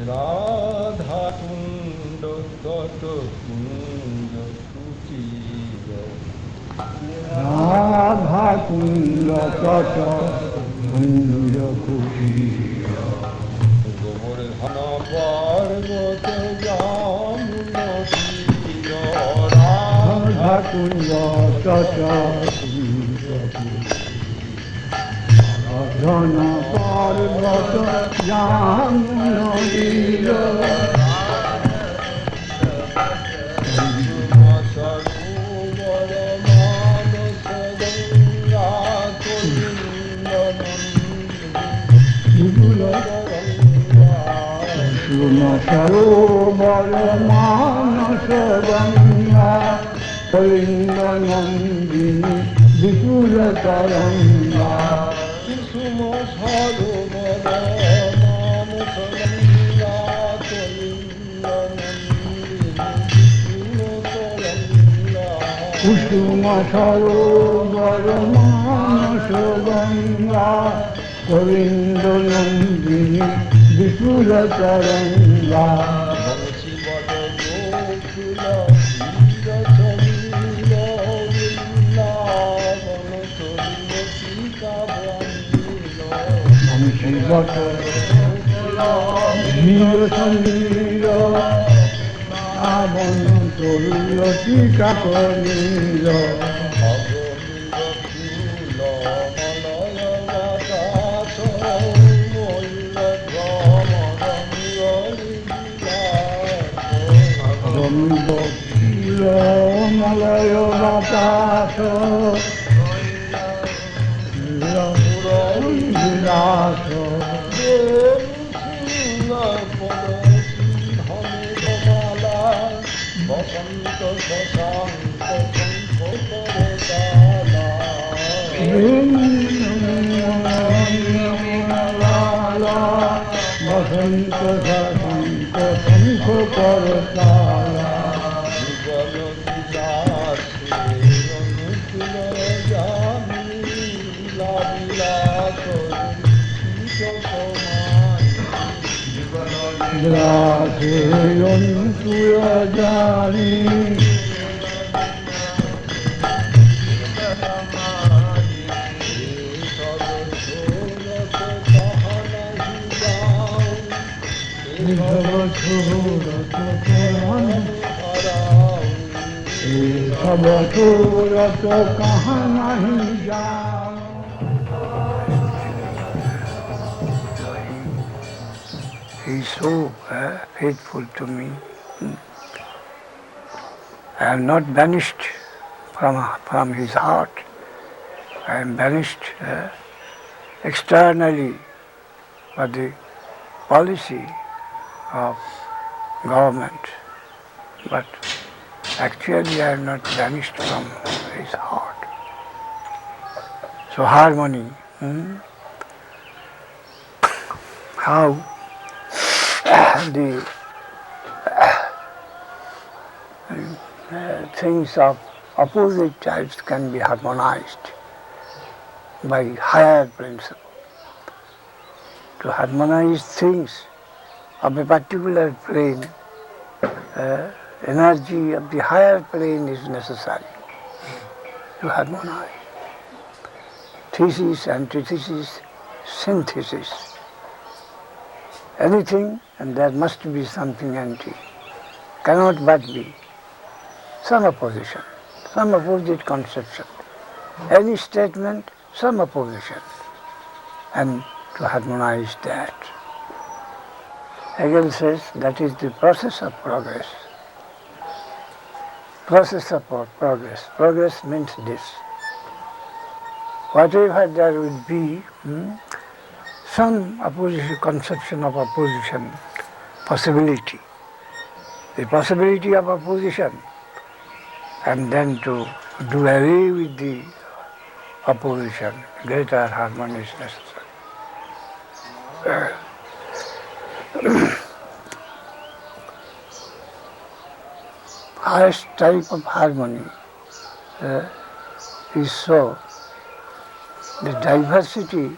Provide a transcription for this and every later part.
রাধা কুণ্ড তত কুঞ্জ কুটির রাধা কুঞ্জ তত কুঞ্জ কুটির গোবর্ধন পর্বত জামুন তীর রাধা কুঞ্জ তত কুঞ্জ ধন পর্বত জামুন সরোবর মানস গঙ্গা কলিঙ্গ নন্দিনী বিপুল তরঙ্গা কুসুম সরোবর মানস গঙ্গা কলিঙ্গ কুসুম সরোবর মানস গঙ্গা কলিঙ্গ নন্দিনী বিপুল তরঙ্গা বংশীবট ধীর সমীর আবন তরুল টিকা করিল মলয় বাতাস বিলাস বসন্ত শশাঙ্ক বসন্ত শশাঙ্ক শঙ্খ করতালা গ্রাসে অন্তুয় জানি सब सूरत कहाँ नहीं जा He is so faithful to me. I am not banished from his heart. I am banished externally by the policy of government. But actually I am not banished from his heart. So harmony. How the things of opposite types can be harmonized by higher principle. To harmonize things of a particular plane, energy of the higher plane is necessary to harmonize. Thesis, antithesis, synthesis. Anything, and there must be something anti. Cannot but be some opposition, some opposite conception. Any statement, some opposition. And to harmonize that. Hegel says that is the process of progress. Process of progress. Progress means this. Whatever there will be, some opposition, conception of opposition, possibility. The possibility of opposition, and then to do away with the opposition, greater harmony is necessary. Highest type of harmony is so the diversity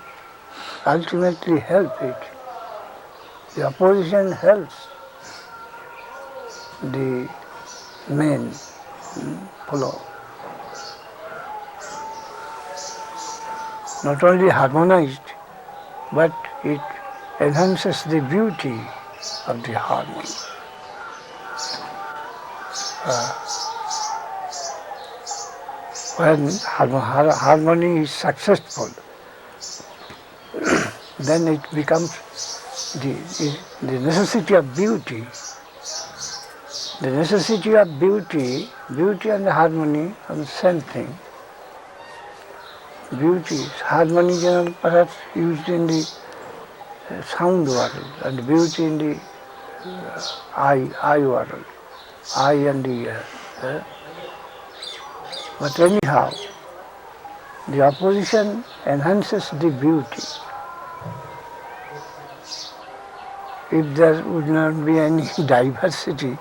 ultimately help it The opposition helps the main flow. Not only harmonized, but it enhances the beauty of the harmony. When harmony is successful, then it becomes the necessity of beauty. The necessity of beauty and harmony are the same thing. Beauty, harmony is perhaps used in the sound world, and beauty in the eye world, eye and ear. But anyhow, the opposition enhances the beauty. If there would not be any diversity,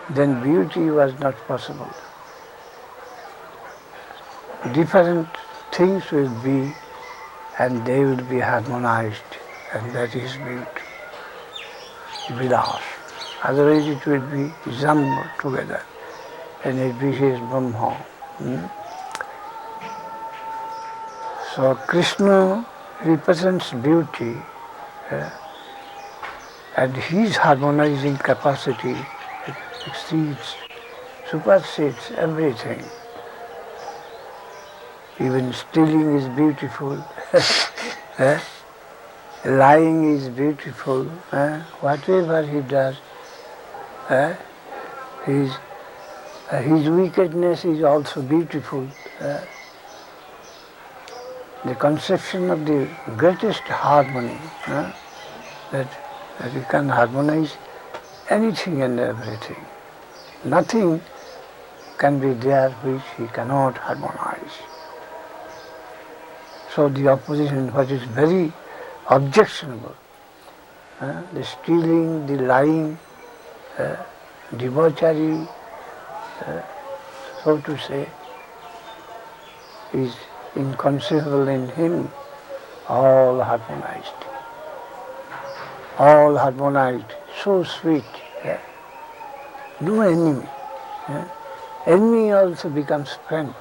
then beauty was not possible. Different things will be, and they will be harmonized, and that is beauty, vilas. Otherwise it will be jumbled together, and it becomes Brahma. So Krishna represents beauty, and his harmonizing capacity exceeds, supersedes everything. Even stealing is beautiful, lying is beautiful, whatever he does, his wickedness is also beautiful. The conception of the greatest harmony, that you can harmonize anything and everything. Nothing can be there which he cannot harmonize. So the opposition, what is very objectionable, the stealing, the lying, debauchery, so to say, is inconceivable in him, all harmonized. All harmonized, so sweet. No enemy. Enemy also becomes friend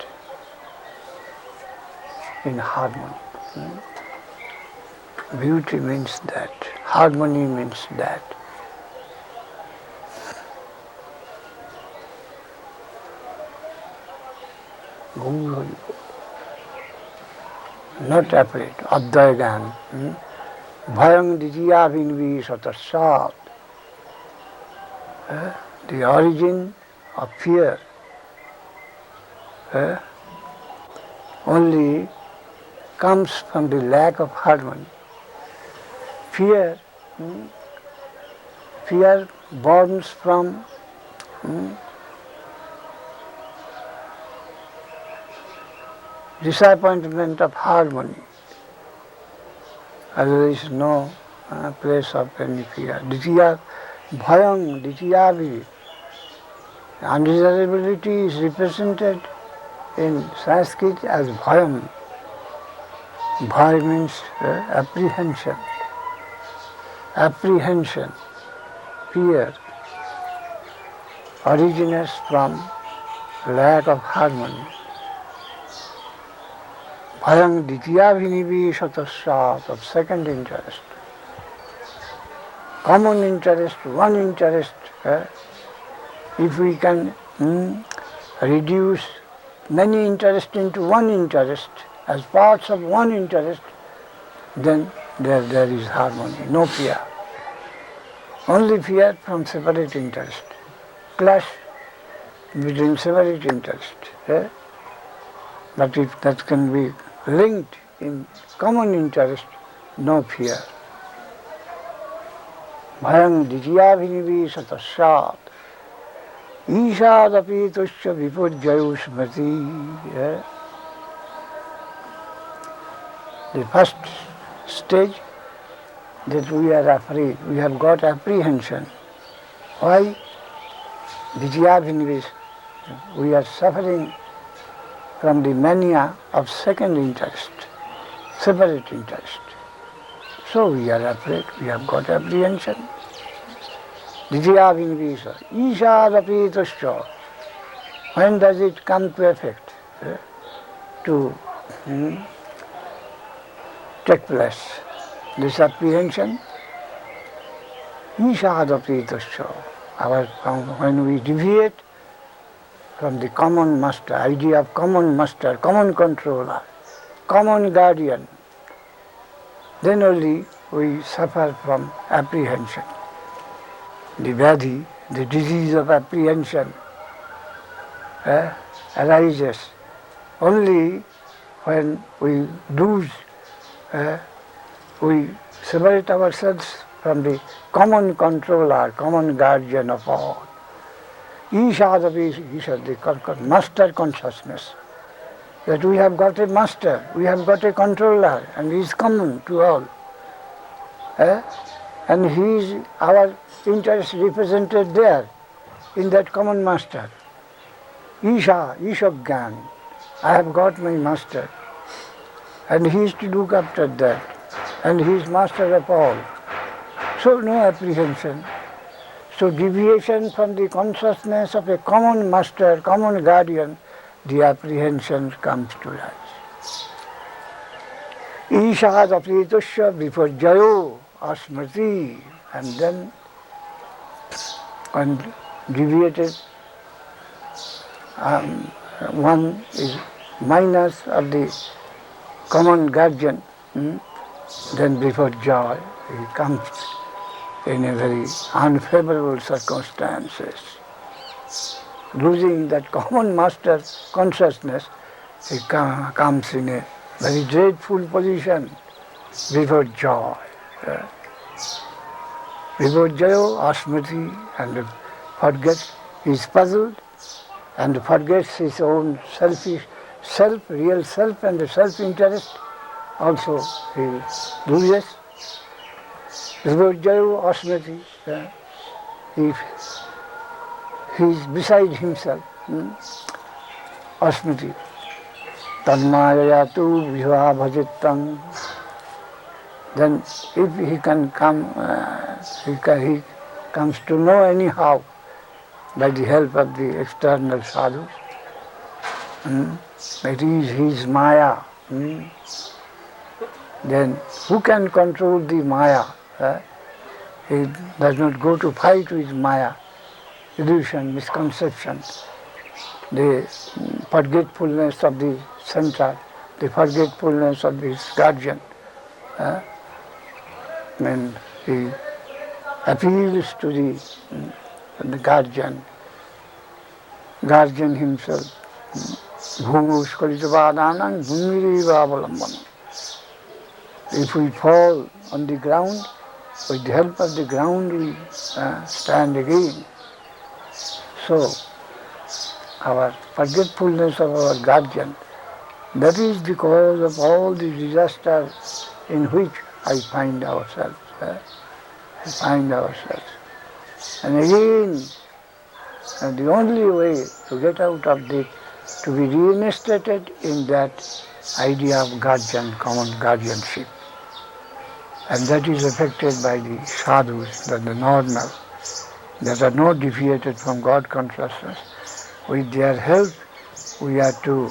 in harmony. Beauty means that. Harmony means that. Not afraid. Advayan. Bhayang ditya vinvi satasat. The origin of fear only comes from the lack of harmony. Fear borns from disappointment of harmony. Otherwise no place of any fear. Ditya bhayang, dityavi. Undesirability is represented in Sanskrit as bhayam. Bhay means apprehension. Apprehension, fear, originates from lack of harmony. Bhayang dityavinibhi satasat, of second interest. Common interest, one interest. If we can reduce many interests into one interest, as parts of one interest, then there is harmony, no fear. Only fear from separate interest, clash between separate interest. But if that can be linked in common interest, no fear. Bhayang dityavinibhi satasat. Ishadapi tusya vipurjayu smriti. The first stage, that we are afraid, we have got apprehension. Why? Dityavinibhi, we are suffering from the mania of second interest, separate interest. So we are afraid, we have got apprehension. Ditya Vingvisa, Ishadapi Tuscha. When does it come to effect? To take place? This apprehension? Ishadapi Tuscha. When we deviate from the common master, idea of common master, common controller, common guardian, then only we suffer from apprehension. The Vyadhi, the disease of apprehension, arises only when we lose, we separate ourselves from the common controller, common guardian of all. Ishadapi, Isha, the master consciousness. That we have got a master, we have got a controller, and he is common to all. And he is our interest represented there, in that common master. Isha Gyan, I have got my master, and he is to look after that, and he is master of all. So no apprehension. So deviation from the consciousness of a common master, common guardian, the apprehension comes to us. Ishad apritusya viparjayo asmriti, and then when deviated, one is minus of the common guardian, then before joy he comes in a very unfavorable circumstances. Losing that common master consciousness, he comes in a very dreadful position before joy. Before Jayo, Asmriti, and forgets, he is puzzled and forgets his own selfish self, real self, and the self-interest. Also he loses. Before Jayo, Asmriti, he is beside himself. Asmriti. Tanmayayatu viva bhajittam. Then if he can come, he comes to know anyhow by the help of the external sadhus. It is his maya. Then who can control the maya? He does not go to fight with maya, illusion, misconception, the forgetfulness of the center, the forgetfulness of his guardian. When he appeals to the guardian himself, bhumushkalitavadhanam bhumirivaavalambanam. If we fall on the ground, with the help of the ground we stand again. So, our forgetfulness of our guardian, that is the cause of all the disasters in which I find ourselves. And again, the only way to get out of this, to be reinstated in that idea of guardian, common guardianship. And that is affected by the sadhus, the normal, that are not deviated from God consciousness. With their help, we are to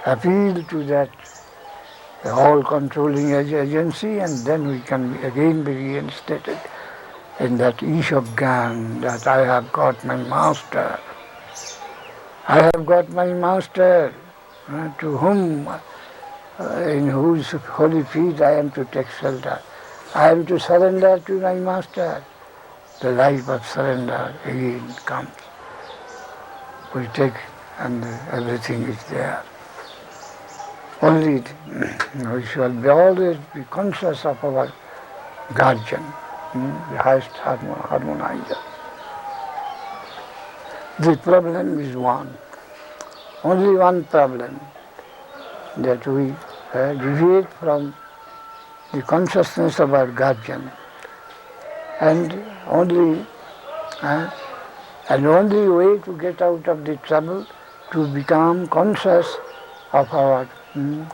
appeal to that all-controlling agency, and then we can again be reinstated in that Ishogyan, that I have got my master. I have got my master, to whom, in whose holy feet I am to take shelter. I am to surrender to my master. The life of surrender again comes. We take and everything is there. Only we shall always be conscious of our guardian, the highest harmonizer. The problem is one, only one problem, that we deviate from the consciousness of our guardian, and only way to get out of the trouble, to become conscious of our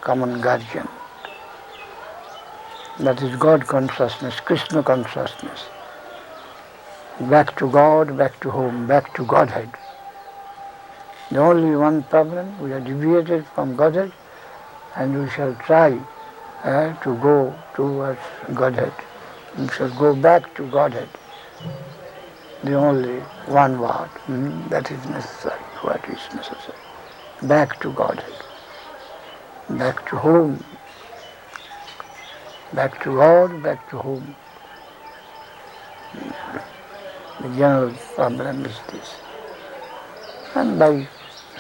common guardian. That is God consciousness, Krishna consciousness. Back to God, back to home, back to Godhead. The only one problem, we are deviated from Godhead, and we shall try to go towards Godhead. We shall go back to Godhead. The only one word that is necessary, what is necessary. Back to Godhead. Back to home. Back to God, back to home. The general problem is this. And by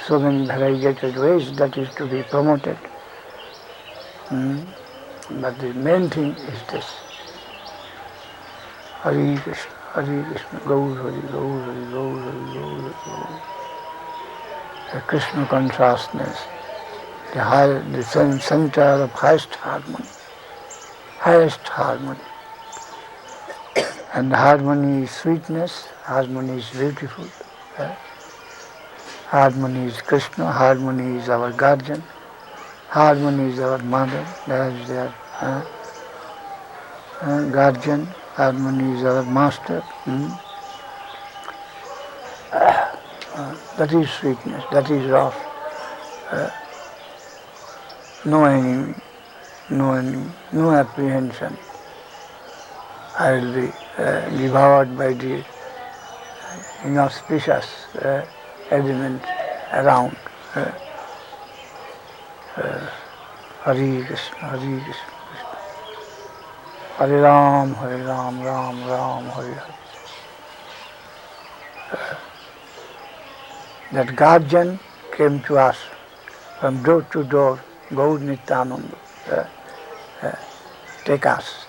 so many variegated ways that is to be promoted. But the main thing is this. Hari Krishna, Hari Krishna, Gaur Hari, Gaur Hari, Gaur Hari, Gaur Hari. The Krishna consciousness, the center of highest harmony. Highest harmony. And harmony is sweetness, harmony is beautiful. Harmony is Krishna, harmony is our guardian, harmony is our mother, that is their guardian, harmony is our master. That is sweetness, that is love. No enemy, no apprehension. I will be devoured by the inauspicious element around. Hari Krishna, Hari Krishna, Hare Ram, Ram Ram, Hare Hare. That guardian came to us from door to door, Gaur Nityananda. Take us.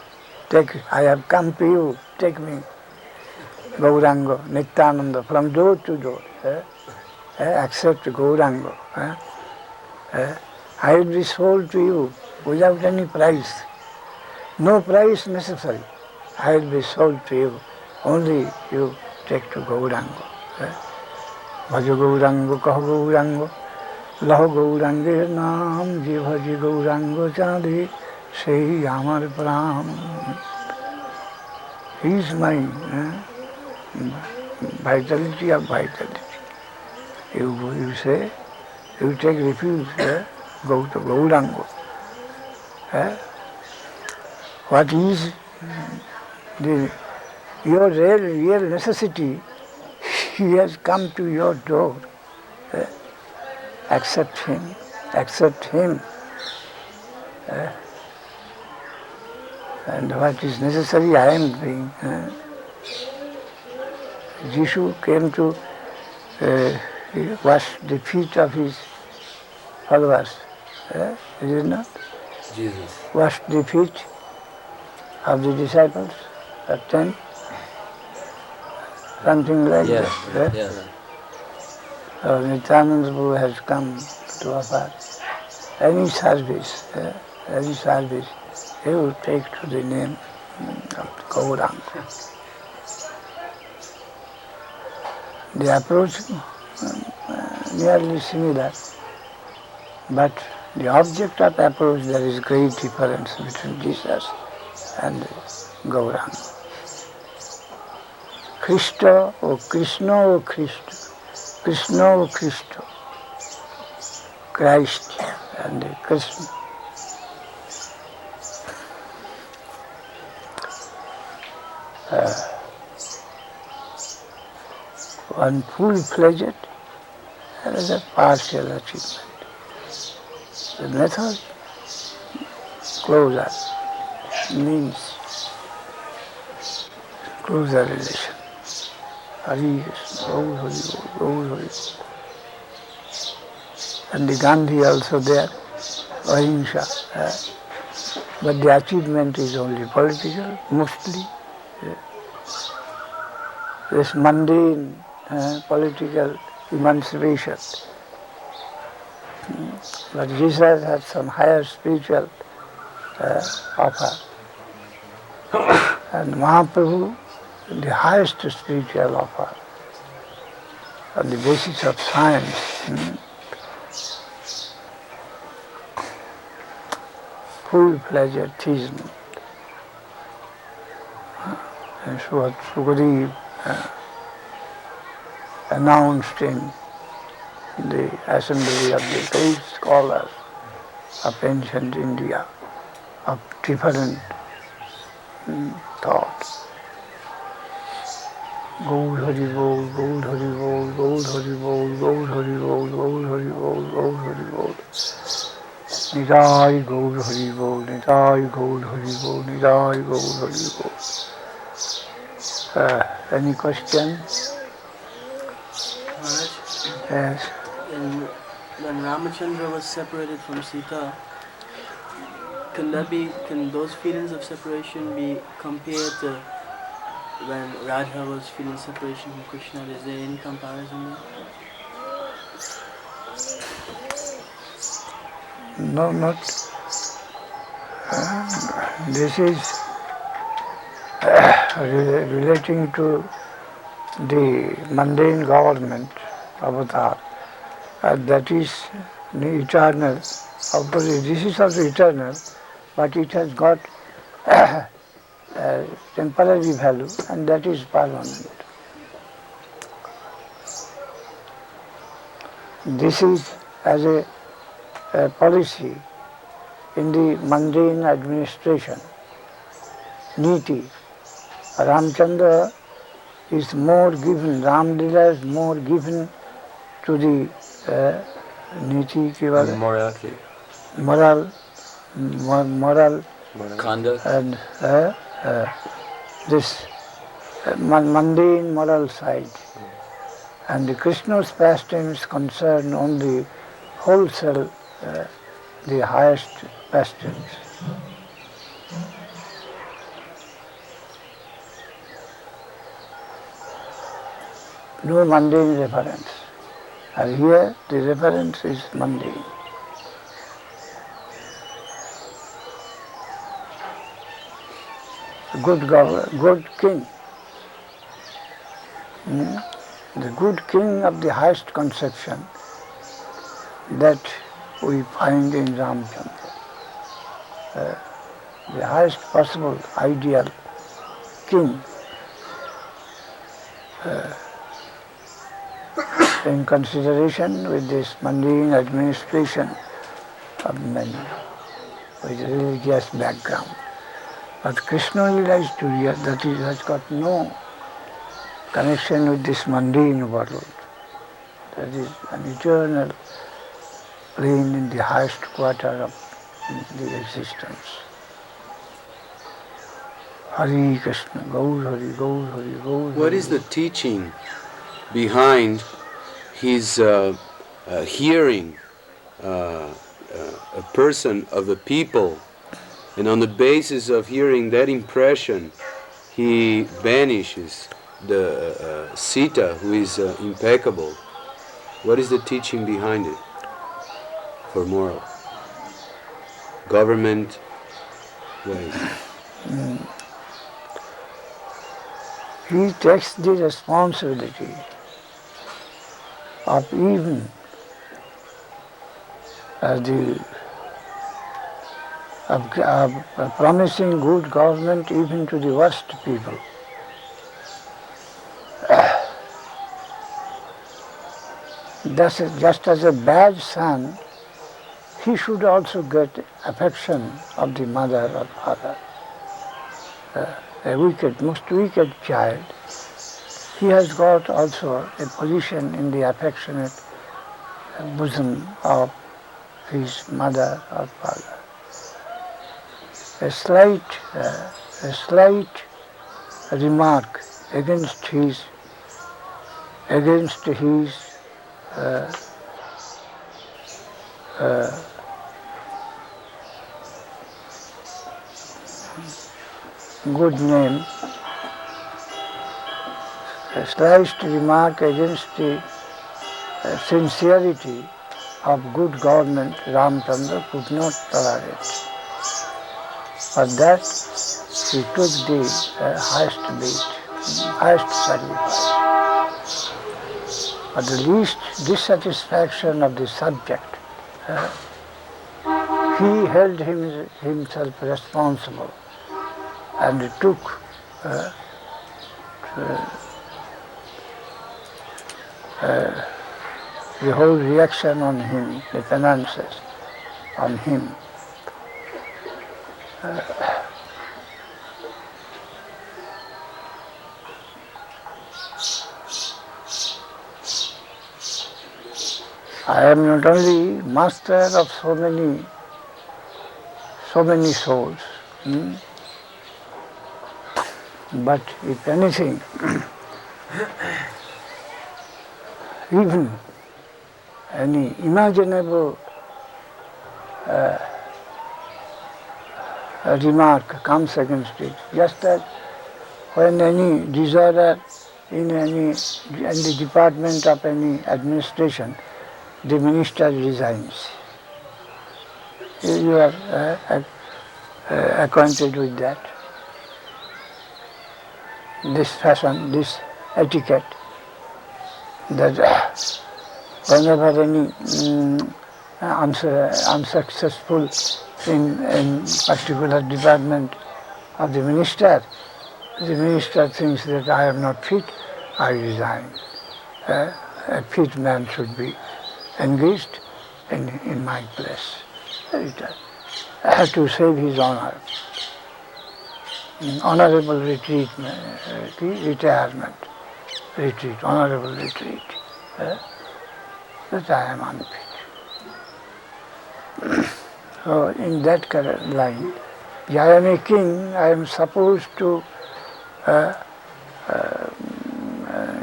I have come to you, take me. Gauranga, Nityananda, from door to door. Accept Gauranga. I will be sold to you without any price. No price necessary. I will be sold to you. Only you take to Gauranga. Bhaja Gauranga, Kaha Gauranga, Laho Gaurange Naam, Je Bhaji Gauranga Chandi, Sei Amar Pram. He is my vitality of vitality. You say, you take refuge, go to Gauranga. What is your real necessity? He has come to your door. Accept him. Accept him. And what is necessary, I am doing. Jesus came to wash the feet of his followers. Is it not? Jesus. Wash the feet of the disciples of 10. Something like that. Yes. So Nityananda Prabhu has come to offer any service, he will take to the name of Gauranga. The approach nearly similar, but the object of approach, there is great difference between Jesus and Gauranga. Krishna or Krishna or Krishna, Krishna or Krishna, Christ and Krishna. One full-fledged, another partial achievement. The method, closer, means closer relation. Hari Krishna, Gaur Hari, Gaur Hari. And the Gandhi also there, Ahimsa. But the achievement is only political, mostly. This mundane political emancipation. But Jesus had some higher spiritual offer. And Mahaprabhu, the highest spiritual offer on the basis of science. Full-fledged theism, That's what Sukadev announced in the assembly of the great scholars of ancient India, of different thoughts. Gaud Hari Bol, Gaud Hari Bol, Gaud Hari Bol, Gaud Hari Bol, Gaud Hari Bol, Gaud Hari Bol. Nidai Gaud Hari Bol, Nidai Gaud Hari Bol, Nidai Gaud Hari Bol. Any question? Maharaj, Yes. when Ramachandra was separated from Sita, can those feelings of separation be compared to when Radha was feeling separation from Krishna? Is there any comparison there? No, not. This is relating to the mundane government avatar. That is the eternal. Of course, this is also eternal, but it has got temporary value, and that is permanent. This is as a policy in the mundane administration. Niti. Ramchandra is more given, Ramlila is more given to the Niti, Morality. moral Conduct. and this mundane moral side. And the Krishna's pastimes concern only wholesale, the highest pastimes. No mundane reference. And here the reference is mundane. Good king. The good king of the highest conception that we find in Ramchandra. The highest possible ideal king in consideration with this mundane administration of men with religious background. But Krishna Lila is curious that he has got no connection with this mundane world. That is an eternal plane in the highest quarter of the existence. Hari Krishna, Gaur Hari, Gaur Hari, Gaur Hari. What is the teaching behind his hearing a person of the people, and on the basis of hearing that impression, he banishes the Sita, who is impeccable? What is the teaching behind it for moral government ways? He takes the responsibility of even of promising good government even to the worst people. Thus, just as a bad son, he should also get affection of the mother or father. A most wicked child, he has got also a position in the affectionate bosom of his mother or father. A slight remark against his good name, a slight remark against the sincerity of good government, Ramchandra could not tolerate. For that, he took the highest sacrifice. For the least dissatisfaction of the subject, he held himself responsible and took the whole reaction on him, the penances on him. I am not only master of so many souls, but if anything, even any imaginable remark comes against it, just as when any disorder in the department of any administration, the minister resigns. You are acquainted with that. This fashion, this etiquette, that whenever any unsuccessful in particular department of the minister thinks that I am not fit, I resign. A fit man should be engaged in my place. I have to save his honor. Honorable retirement, honorable retreat. That I am unfit. So in that line, I am a king, I am supposed to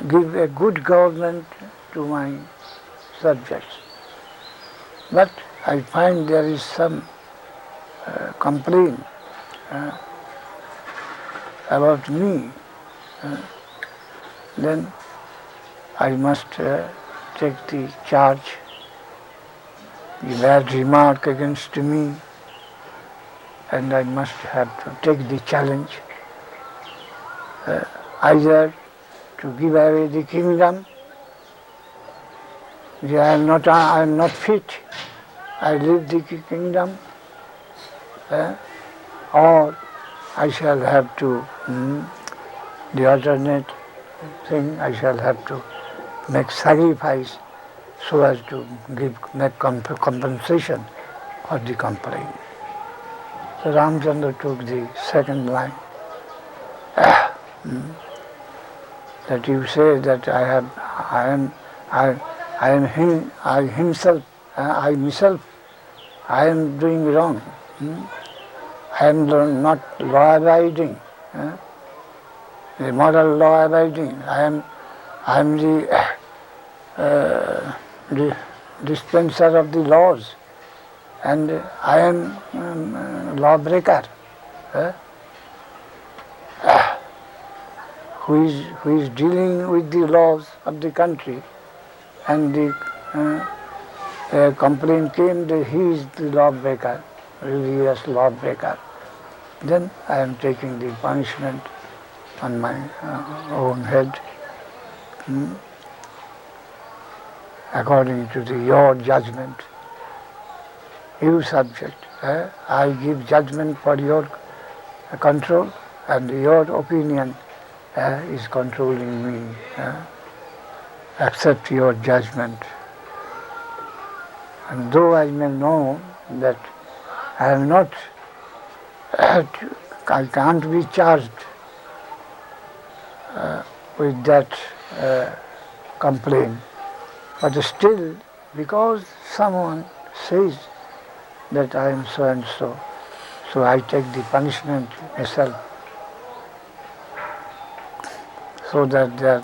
give a good government to my subjects. But I find there is some complaint about me, then I must take the charge, the bad remark against me, and I must have to take the challenge, either to give away the kingdom. I am not fit, I leave the kingdom, or I shall have to, the alternate thing, I shall have to make sacrifice so as to make compensation for the complaint. So Ramchandra took the second line. That you say that I myself, I am doing wrong. I am not law-abiding, the moral law-abiding. I am the dispenser of the laws, and I am lawbreaker, who is dealing with the laws of the country, and the complaint came that he is the lawbreaker, religious lawbreaker. Then I am taking the punishment on my own head, according to your judgment. You subject, I give judgment for your control, and your opinion is controlling me. Accept your judgment. And though I may know that I am not, I can't be charged with that complaint, but still, because someone says that I am so and so, so I take the punishment myself, so that there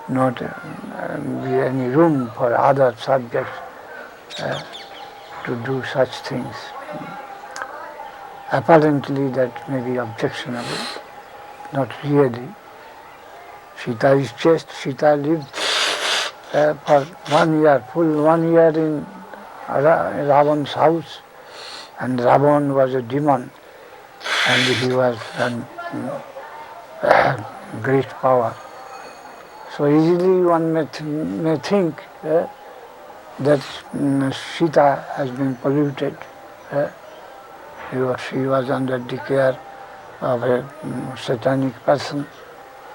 not be any room for other subjects to do such things. Apparently that may be objectionable, not really. Sita is chaste. Sita lived for 1 year, full 1 year in Ravan's house, and Ravan was a demon, and he was great power. So easily one may think that Sita has been polluted. She was under the care of a satanic person,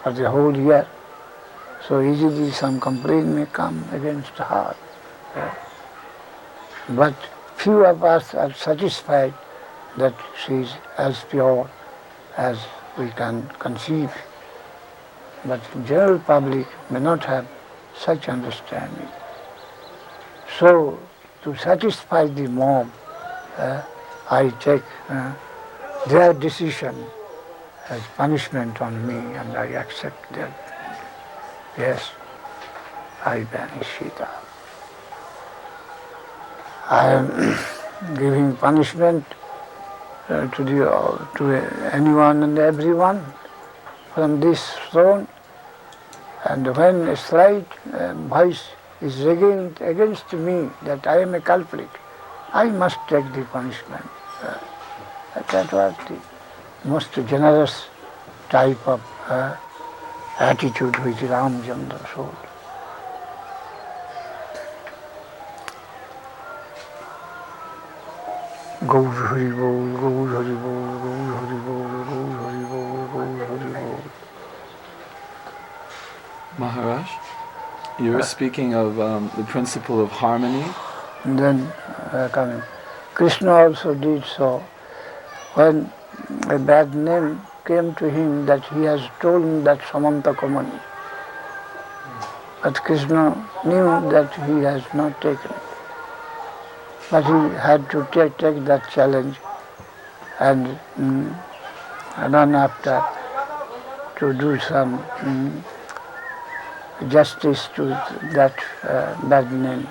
for the whole year. So easily some complaint may come against her. But few of us are satisfied that she is as pure as we can conceive. But general public may not have such understanding. So to satisfy the mob, I take their decision as punishment on me, and I accept that. Yes, I banish Sita. I am giving punishment to anyone and everyone from this throne, and when a slight voice is against me that I am a culprit, I must take the punishment. That was the most generous type of attitude which Ramchandra showed. Gaur Hari Bol, Gaur Hari Bol, Gaur Hari Bol, Gaur Hari Bol, Gaur Hari Bol. Maharaj, you were speaking of the principle of harmony. And then coming. Krishna also did so. When a bad name came to him that he has stolen that Samanta Kamani. But Krishna knew that he has not taken it. But he had to take that challenge and run after to do some justice to that bad name.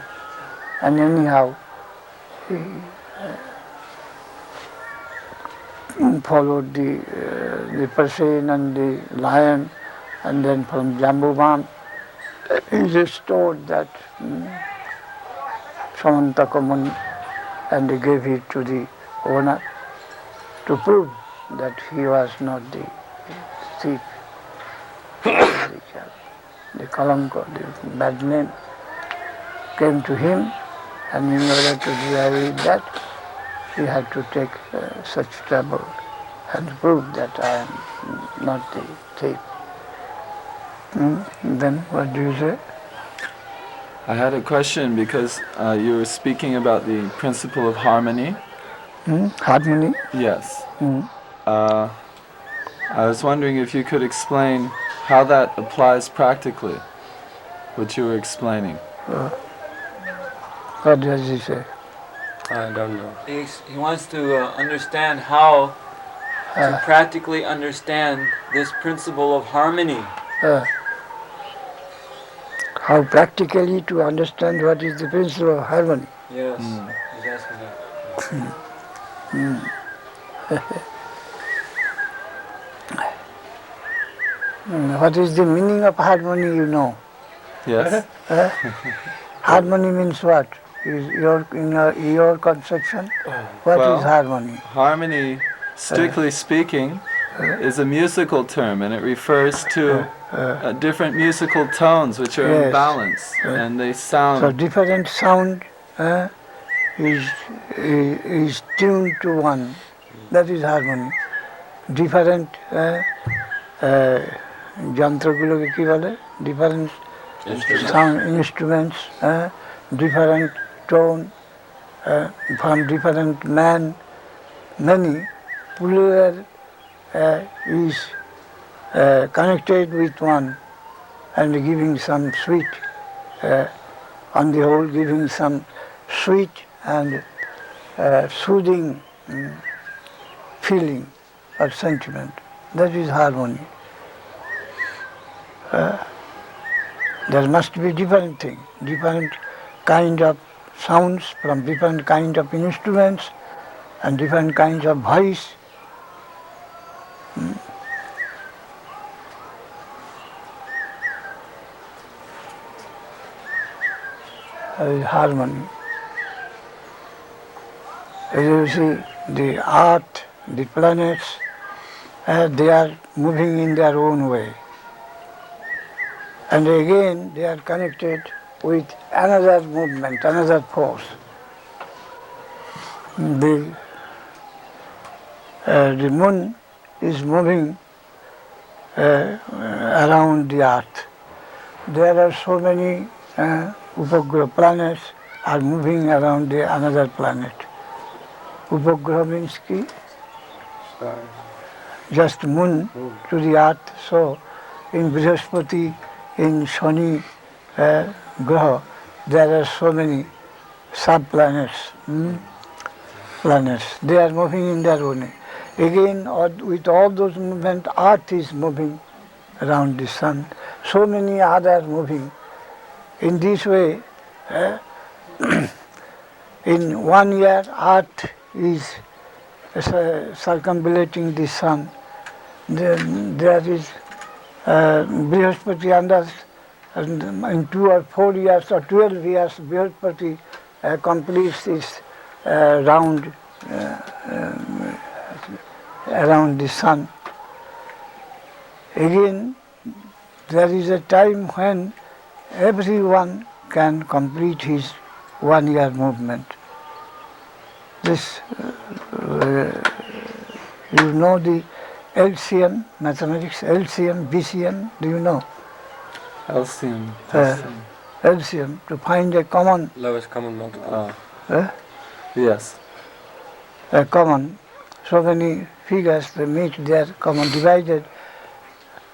And anyhow, he followed the person and the lion, and then from Jambuvan he restored that Samantakamani and he gave it to the owner to prove that he was not the thief. The Kalanka, the bad name, came to him, and in order to deal with that, he had to take such trouble and prove that I am not the thief. Then what do you say? I had a question because you were speaking about the principle of harmony. Harmony? Yes. I was wondering if you could explain how that applies practically, what you were explaining. What does he say? I don't know. He wants to understand how to practically understand this principle of harmony. How practically to understand what is the principle of harmony? Yes, he's asking that. What is the meaning of harmony, you know? Yes. Harmony means what? In your conception, what is harmony? Harmony, strictly speaking, is a musical term, and it refers to different musical tones which are in balance, and they sound. So different sound is tuned to one. That is harmony. Different যন্ত্রগুলোকে কি বলে? Different sound instruments, different tone from different man, many plural is connected with one and giving some sweet, on the whole giving some sweet and soothing feeling or sentiment. That is harmony. There must be different thing, different kind of sounds from different kind of instruments and different kinds of voice. Harmony. As you see, the earth, the planets, they are moving in their own way. And again they are connected with another movement, another force. The moon is moving around the earth. There are so many upagraha planets are moving around the another planet. Upagraha means ki? Just moon to the earth. So in Brihaspati, in Shani Graha, there are so many sub-planets, planets. They are moving in their own way. Again, with all those movements, earth is moving around the sun. So many others moving. In this way, in 1 year, earth is circumambulating the sun. Then there is Brihaspati and in 2 or 4 years or 12 years, Brihaspati completes its round around the sun. Again, there is a time when everyone can complete his 1 year movement. This, you know the LCM, mathematics, LCM, BCM, do you know? LCM. LCM, to find a common. Lowest common multiple. Yes. A common, so many figures they meet their common divided,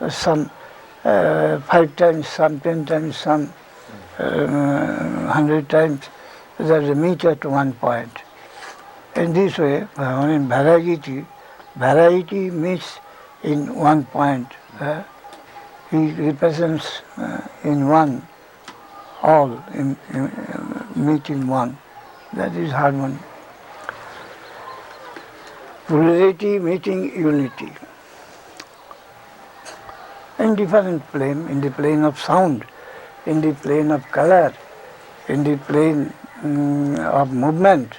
some 5 times, some 10 times, some 100 times, they meet at one point. In this way, in variety meets in one point. He represents in one, all meet in one. That is harmony. Plurality meeting unity. In different plane, in the plane of sound, in the plane of color, in the plane of movement,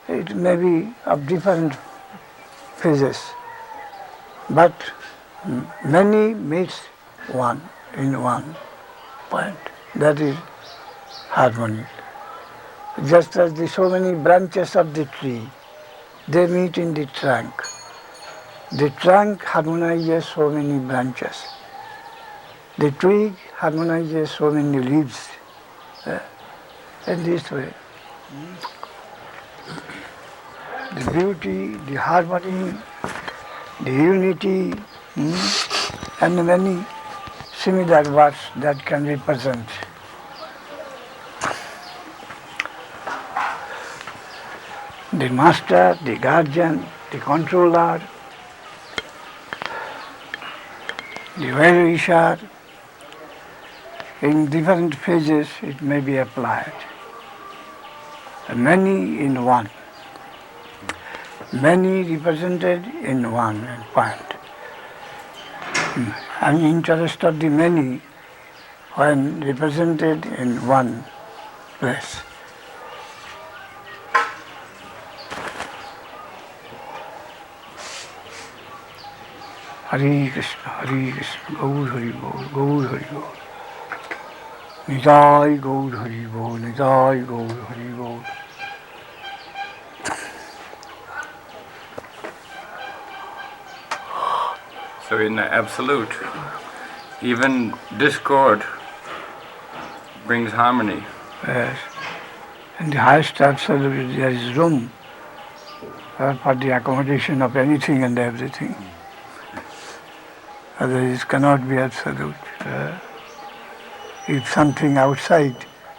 it may be of different phases, but many meets one in one point. That is harmony. Just as the so many branches of the tree, they meet in the trunk. The trunk harmonizes so many branches. The twig harmonizes so many leaves. In this way, the beauty, the harmony, the unity, and many similar words that can represent. The master, the guardian, the controller, the well-wisher, in different phases it may be applied. Many in one. Many represented in one point. And interest of the many when represented in one place. Hare Krishna, Gaur Hari Bol, Gaur Hari Bol. Nidai Gaur Hari Bol, Nidai Gaur Hari Bol. So in the absolute, even discord brings harmony. Yes. In the highest absolute, there is room for the accommodation of anything and everything. Otherwise, it cannot be absolute. If something outside,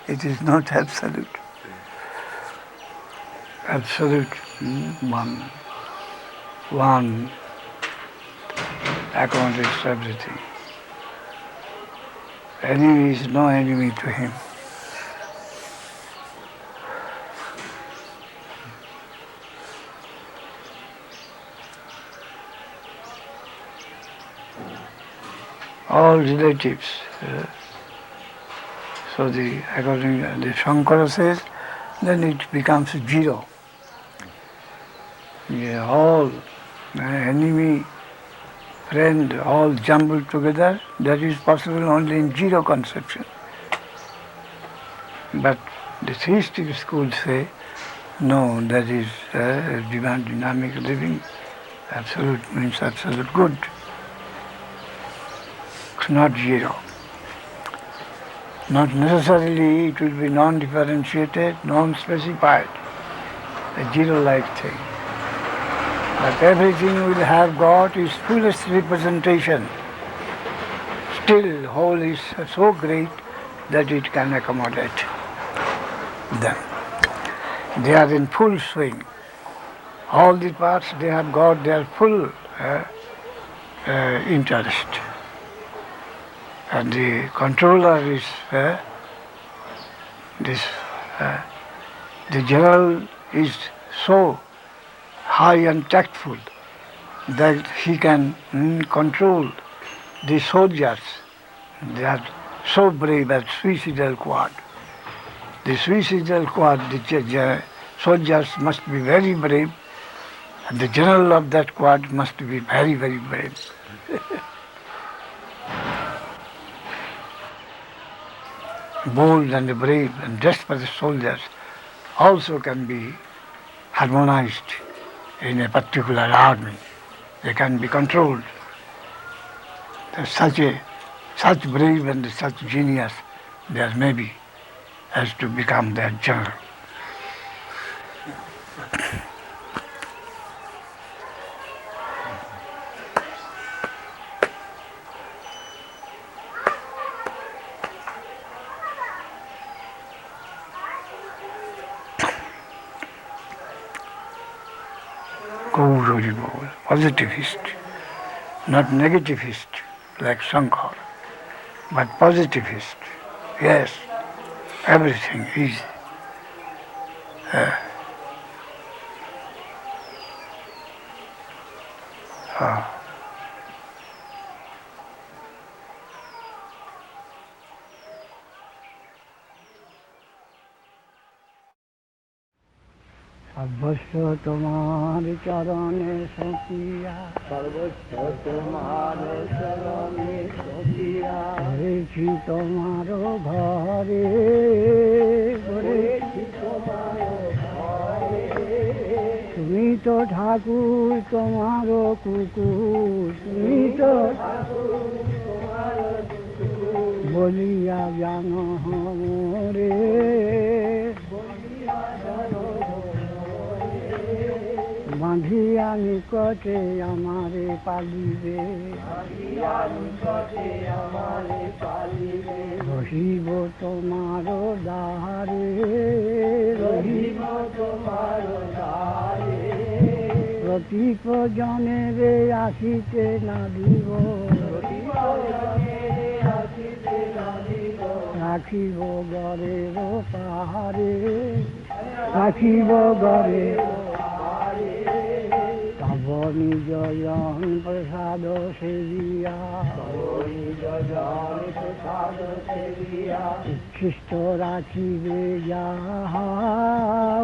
it is not absolute. Absolute, one accommodates everything. Enemy is no enemy to him. All relatives. So according to the Shankara says, then it becomes zero. Yeah, all enemy, friend, all jumbled together, that is possible only in zero conception. But the theistic schools say, no, that is divine dynamic living. Absolute means absolute good. not zero. Not necessarily it will be non-differentiated, non-specified, a zero-like thing. But everything will have got its fullest representation. Still, whole is so great that it can accommodate them. They are in full swing. All the parts, they have got their full interest. And the controller is the general is so high and tactful that he can control the soldiers. They are so brave at suicidal quad. The suicidal quad, the soldiers must be very brave, and the general of that quad must be very, very brave. Bold and brave and desperate soldiers also can be harmonized in a particular army. They can be controlled. There's such brave and such genius there may be as to become their general. Positivist, not negativist like Shankar, but positivist. Yes, everything is সর্বস্ব তোমার চরণে সখিয়া, সর্বস্ব তোমার চরণে সখিয়া, হয়েছি তোমার ঘরে, হয়েছি তোমার ঘরে, তুমি তো ঠাকুর তোমার কুকুর, তুমি তো ঠাকুর তোমার কুকুর, বলিয়া জানো হমরে, বাঁধিয়া নিকটে আমারে পালিবে, রহিব তোমার দ্বারে, রহিব তোমার দ্বারে, প্রতিপজনে রে আসিতে না দিব, রাখিব গড়ের পাহাড়ে, রাখিব গড়ের নিজ জন প্রসাদ সেবিয়া, উচ্ছিষ্ট রাখিবে যাহা,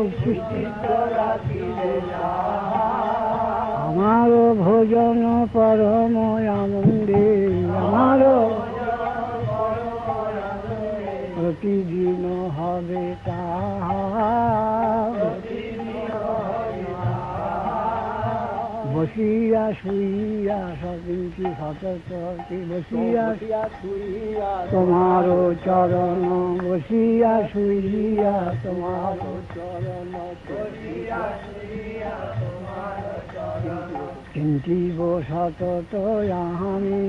উচ্ছিষ্ট রাখিবে যাহা, আমার ভোজন পরম আনন্দে, আমার প্রতিদিন হবে তাহা, বসিয়া শুইয়া সবিন্তি সততী, বসিয়া শুইয়া তোমার চরণ, বসিয়া শুইয়া তোমার চরণ, বসিয়া শুইয়া তোমার চরণ, চিন্তিব সতত আমি,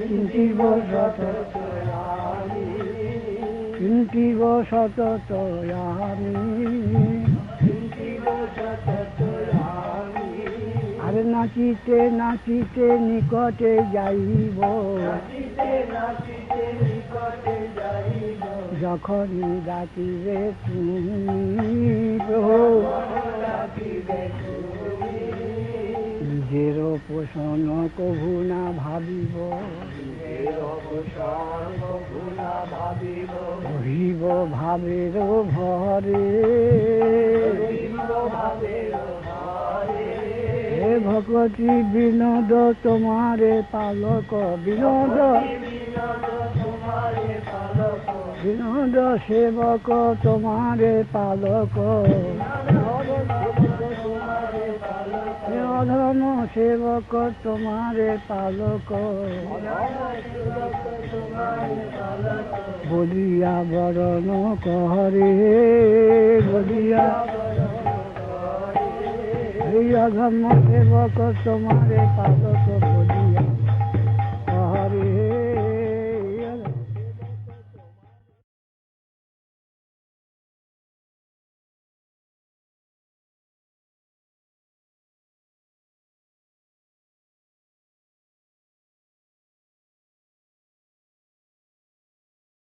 চিন্তিব সতত আমি, চিন্তিব সতত আমি, চিন্তিব সতত আমি, আরে নাচিতে নাচিতে নিকটে যাইব, নাচিতে নাচিতে নিকটে যাইব, যখনই ডাকিবে তুমি প্রভু, ডাকিবে তুমি, নিজের পোষণ কভু না ভাবিব, নিজের পোষণ কভু না ভাবিব, রহিব ভাবের ভরে, রহিব ভাবের ভরে, হে ভগতি বিনোদ তোমারে পালক, বিনোদ তোমারে পালক, বিনোদ সেবক তোমারে পালক, অধম সেবক তোমারে পালক বলিয়া বরণ করে বলিয়া এই অধম সেবক তোমারে পালক